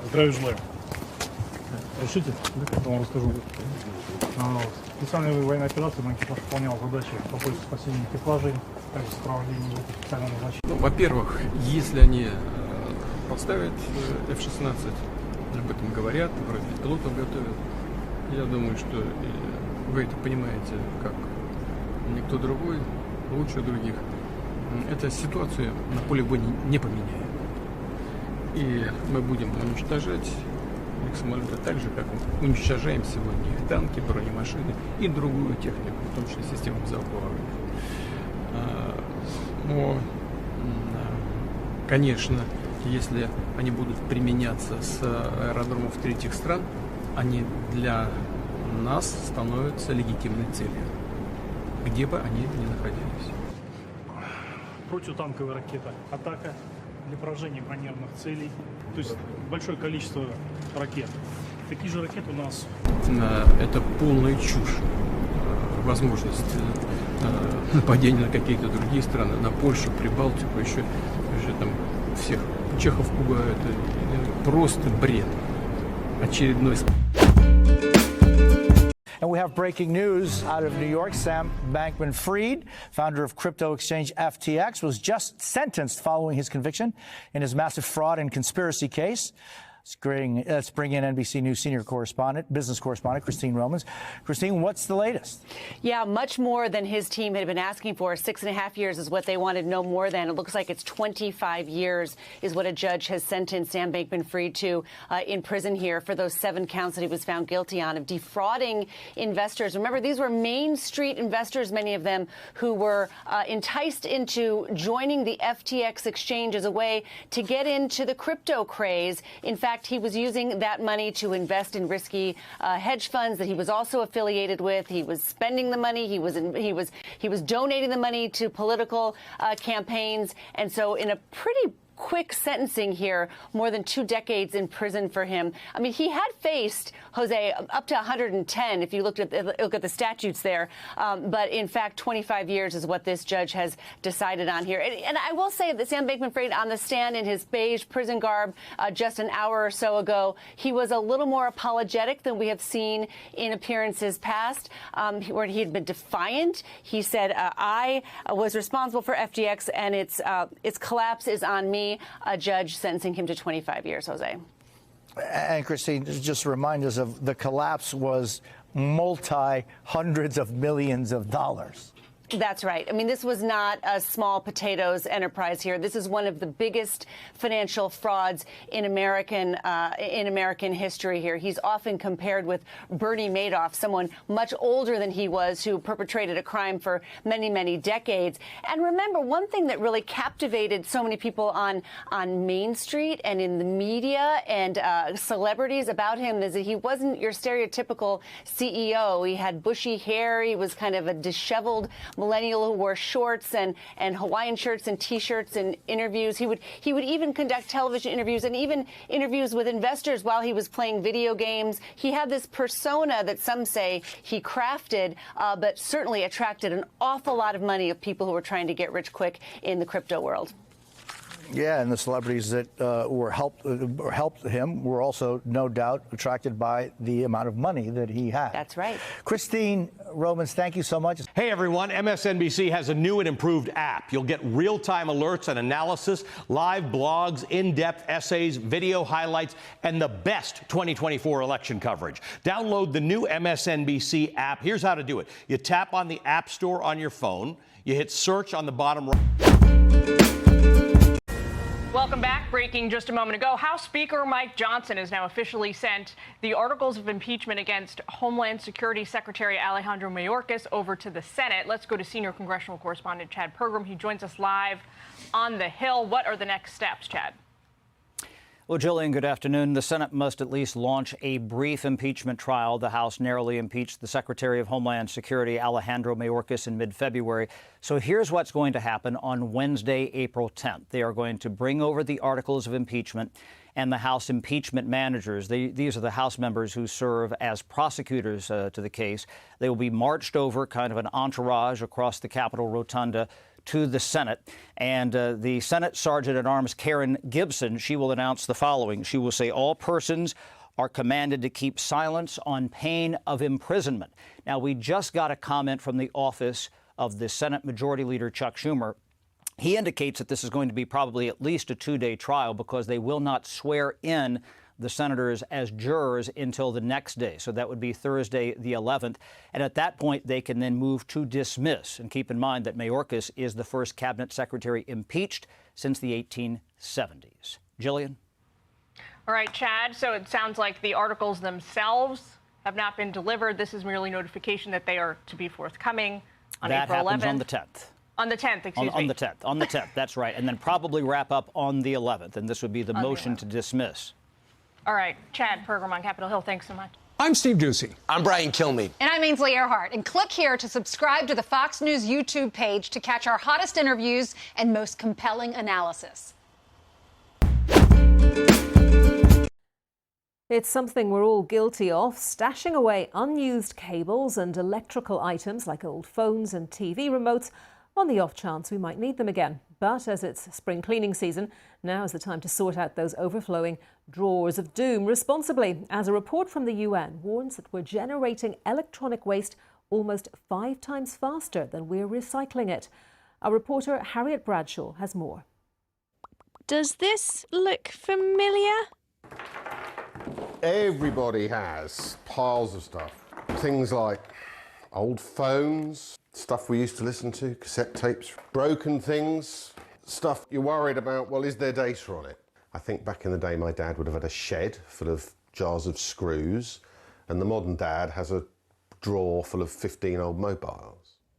Здравия желаю. Решите? Я вам расскажу. Специальная военная операция на экипаж выполнял задачи по поиску спасения экипажей, также сопровождение специального назначения. Ну, во-первых, если они поставят F-16, об этом говорят, вроде пилотов готовят, я думаю, что вы это понимаете, как никто другой, лучше других. Эта ситуацию на поле боя не поменяет. И мы будем уничтожать их самолеты так же, как мы уничтожаем сегодня их танки, бронемашины и другую технику, в том числе систему залпового оружия. Но, конечно, если они будут применяться с аэродромов третьих стран, они для нас становятся легитимной целью, где бы они ни находились. Противотанковая ракета «Атака» для поражения бронированных целей. То есть большое количество ракет. Такие же ракеты у нас. Это полная чушь. Возможность нападения на какие-то другие страны, на Польшу, Прибалтику, еще там всех чехов пугают. Просто бред. Очередной. And we have breaking news out of New York. SamBankmanFried, founder of crypto exchange FTX, was just sentenced following his conviction in his massive fraud and conspiracy case. Let's bring in NBC News senior correspondent, business correspondent, Christine Romans. Christine, what's the latest? Yeah, much more than his team had been asking for. 6.5 years is what they wanted, no more than. It looks like it's 25 years is what a judge has sentenced Sam Bankman-Fried to in prison here for those 7 counts that he was found guilty on of defrauding investors. Remember, these were Main Street investors, many of them, who were enticed into joining the FTX exchange as a way to get into the crypto craze. In fact, he was using that money to invest in risky hedge funds that he was also affiliated with. He was spending the money. He was donating the money to political campaigns. And so in a pretty quick sentencing here, more than 2 decades in prison for him. I mean, he had faced, Jose, up to 110 if you look at the statutes there. But in fact, 25 years is what this judge has decided on here. And I will say that Sam Bankman-Fried on the stand in his beige prison garb just an hour or so ago, he was a little more apologetic than we have seen in appearances past, where he had been defiant. He said, I was responsible for FTX and its collapse is on me. A judge sentencing him to 25 years, Jose. And Christine, just remind us of the collapse was hundreds of millions of dollars. That's right. I mean, this was not a small potatoes enterprise here. This is one of the biggest financial frauds in American history here. He's often compared with Bernie Madoff, someone much older than he was who perpetrated a crime for many, many decades. And remember, one thing that really captivated so many people on Main Street and in the media and celebrities about him is that he wasn't your stereotypical CEO. He had bushy hair. He was kind of a disheveled millennial who wore shorts and Hawaiian shirts and T-shirts and interviews. He would even conduct television interviews and even interviews with investors while he was playing video games. He had this persona that some say he crafted, but certainly attracted an awful lot of money of people who were trying to get rich quick in the crypto world. Yeah, and the celebrities that helped him were also, no doubt, attracted by the amount of money that he had. That's right. Christine Romans, thank you so much. Hey, everyone. MSNBC has a new and improved app. You'll get real-time alerts and analysis, live blogs, in-depth essays, video highlights, and the best 2024 election coverage. Download the new MSNBC app. Here's how to do it. You tap on the App Store on your phone. You hit search on the bottom right. Welcome back. Breaking just a moment ago, House Speaker Mike Johnson has now officially sent the articles of impeachment against Homeland Security Secretary Alejandro Mayorkas over to the Senate. Let's go to senior congressional correspondent Chad Pergram. He joins us live on the Hill. What are the next steps, Chad? Well, Jillian, good afternoon. The Senate must at least launch a brief impeachment trial. The House narrowly impeached the Secretary of Homeland Security, Alejandro Mayorkas, in mid-February. So here's what's going to happen on Wednesday, April 10th. They are going to bring over the articles of impeachment and the House impeachment managers. These are the House members who serve as prosecutors to the case. They will be marched over, kind of an entourage across the Capitol Rotunda, to the Senate. And the Senate Sergeant-at-Arms Karen Gibson, she will announce the following. She will say all persons are commanded to keep silence on pain of imprisonment. Now, we just got a comment from the office of the Senate Majority Leader Chuck Schumer. He indicates that this is going to be probably at least a 2-day trial because they will not swear in the senators as jurors until the next day. So that would be Thursday, the 11th. And at that point, they can then move to dismiss. And keep in mind that Mayorkas is the first cabinet secretary impeached since the 1870s. Jillian? All right, Chad. So it sounds like the articles themselves have not been delivered. This is merely notification that they are to be forthcoming on April 11th. That happens on the 10th. On the 10th, excuse me. On the 10th. On the 10th, that's right. And then probably wrap up on the 11th. And this would be the motion to dismiss. All right, Chad Pergram on Capitol Hill, thanks so much. I'm Steve Doocy. I'm Brian Kilmeade. And I'm Ainsley Earhart. And click here to subscribe to the Fox News YouTube page to catch our hottest interviews and most compelling analysis. It's something we're all guilty of, stashing away unused cables and electrical items like old phones and TV remotes on the off chance we might need them again. But as it's spring cleaning season, now is the time to sort out those overflowing drawers of doom responsibly, as a report from the UN warns that we're generating electronic waste almost 5 times faster than we're recycling it. Our reporter Harriet Bradshaw has more. Does this look familiar? Everybody has piles of stuff. Things like old phones, stuff we used to listen to, cassette tapes, broken things, stuff you're worried about, well, is there data on it? I think back in the day my dad would have had a shed full of jars of screws, and the modern dad has a drawer full of 15 old mobiles.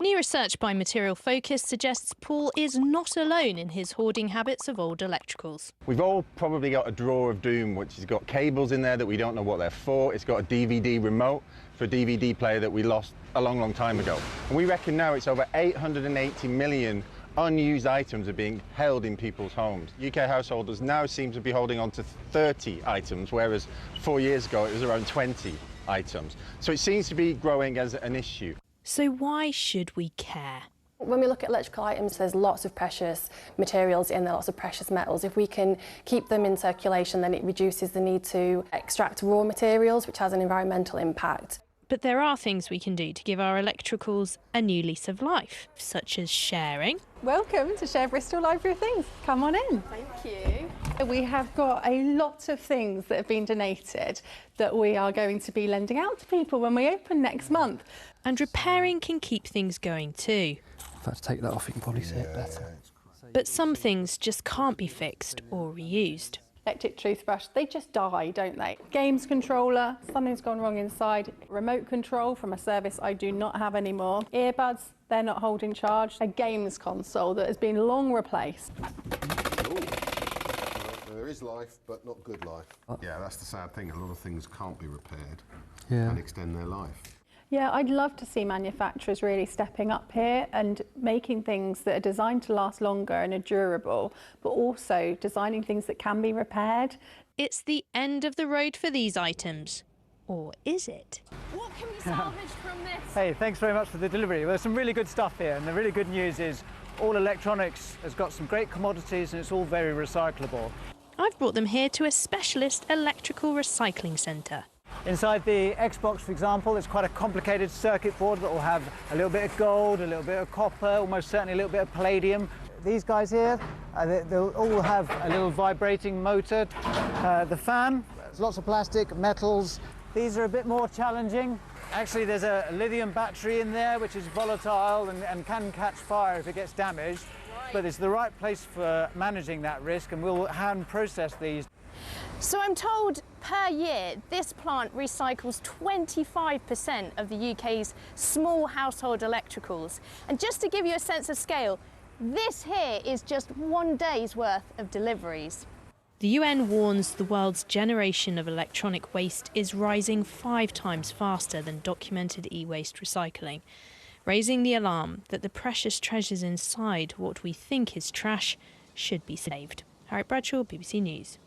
New research by Material Focus suggests Paul is not alone in his hoarding habits of old electricals. We've all probably got a drawer of doom which has got cables in there that we don't know what they're for. It's got a DVD remote for a DVD player that we lost a long time ago. And we reckon now it's over 880 million unused items are being held in people's homes. UK householders now seem to be holding on to 30 items, whereas 4 years ago it was around 20 items. So it seems to be growing as an issue. So why should we care? When we look at electrical items, there's lots of precious materials in there, lots of precious metals. If we can keep them in circulation, then it reduces the need to extract raw materials, which has an environmental impact. But there are things we can do to give our electricals a new lease of life, such as sharing. Welcome to Share Bristol Library of Things. Come on in. Thank you. We have got a lot of things that have been donated that we are going to be lending out to people when we open next month. And repairing can keep things going too. If I had to take that off, you can probably see it better. But some things just can't be fixed or reused. Electric toothbrush, they just die, don't they? Games controller, something's gone wrong inside. Remote control from a service I do not have anymore. Earbuds, they're not holding charge. A games console that has been long replaced. There is life, but not good life. Yeah, that's the sad thing. A lot of things can't be repaired and extend their life. Yeah, I'd love to see manufacturers really stepping up here and making things that are designed to last longer and are durable, but also designing things that can be repaired. It's the end of the road for these items. Or is it? What can we salvage from this? Hey, thanks very much for the delivery. Well, there's some really good stuff here, and the really good news is all electronics has got some great commodities and it's all very recyclable. I've brought them here to a specialist electrical recycling centre. Inside the Xbox, for example, it's quite a complicated circuit board that will have a little bit of gold, a little bit of copper, almost certainly a little bit of palladium. These guys here, they'll all have a little vibrating motor. The fan, there's lots of plastic, metals. These are a bit more challenging. Actually, there's a lithium battery in there, which is volatile and can catch fire if it gets damaged. But it's the right place for managing that risk, and we'll hand process these. So I'm told per year this plant recycles 25% of the UK's small household electricals. And just to give you a sense of scale, this here is just 1 day's worth of deliveries. The UN warns the world's generation of electronic waste is rising 5 times faster than documented e-waste recycling, raising the alarm that the precious treasures inside what we think is trash should be saved. Harriet Bradshaw, BBC News.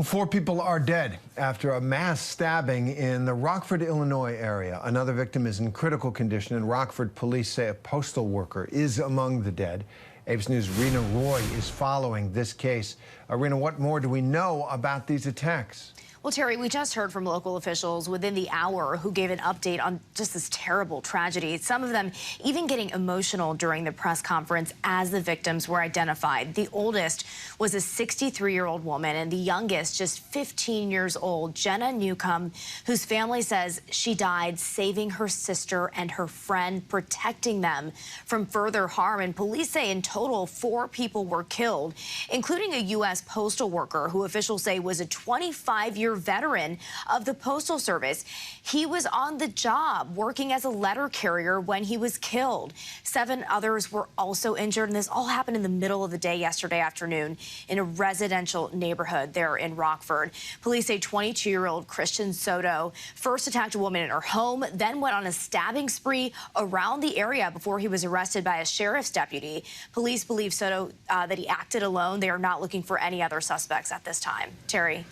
4 people are dead after a mass stabbing in the Rockford, Illinois area. Another victim is in critical condition, and Rockford police say a postal worker is among the dead. ABC News' Rena Roy is following this case. Rena, what more do we know about these attacks? Well, Terry, we just heard from local officials within the hour who gave an update on just this terrible tragedy. Some of them even getting emotional during the press conference as the victims were identified. The oldest was a 63-year-old woman, and the youngest, just 15 years old, Jenna Newcomb, whose family says she died saving her sister and her friend, protecting them from further harm. And police say in total 4 people were killed, including a U.S. postal worker who officials say was a 25-year veteran of the Postal Service. He was on the job working as a letter carrier when he was killed. 7 others were also injured, and this all happened in the middle of the day yesterday afternoon in a residential neighborhood there in Rockford. Police say 22-year-old Christian Soto first attacked a woman in her home, then went on a stabbing spree around the area before he was arrested by a sheriff's deputy. Police believe Soto that he acted alone. They are not looking for any other suspects at this time. Terry.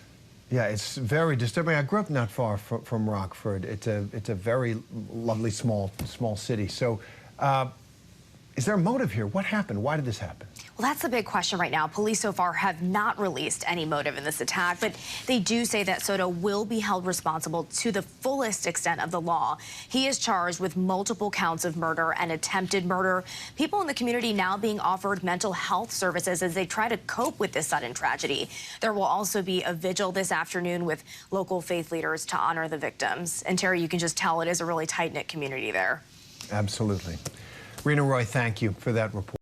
Yeah, it's very disturbing. I grew up not far from Rockford. It's a very lovely small city. So, is there a motive here? What happened? Why did this happen? Well, that's the big question right now. Police so far have not released any motive in this attack, but they do say that Soto will be held responsible to the fullest extent of the law. He is charged with multiple counts of murder and attempted murder. People in the community now being offered mental health services as they try to cope with this sudden tragedy. There will also be a vigil this afternoon with local faith leaders to honor the victims. And Terry, you can just tell it is a really tight-knit community there. Absolutely. Rena Roy, thank you for that report.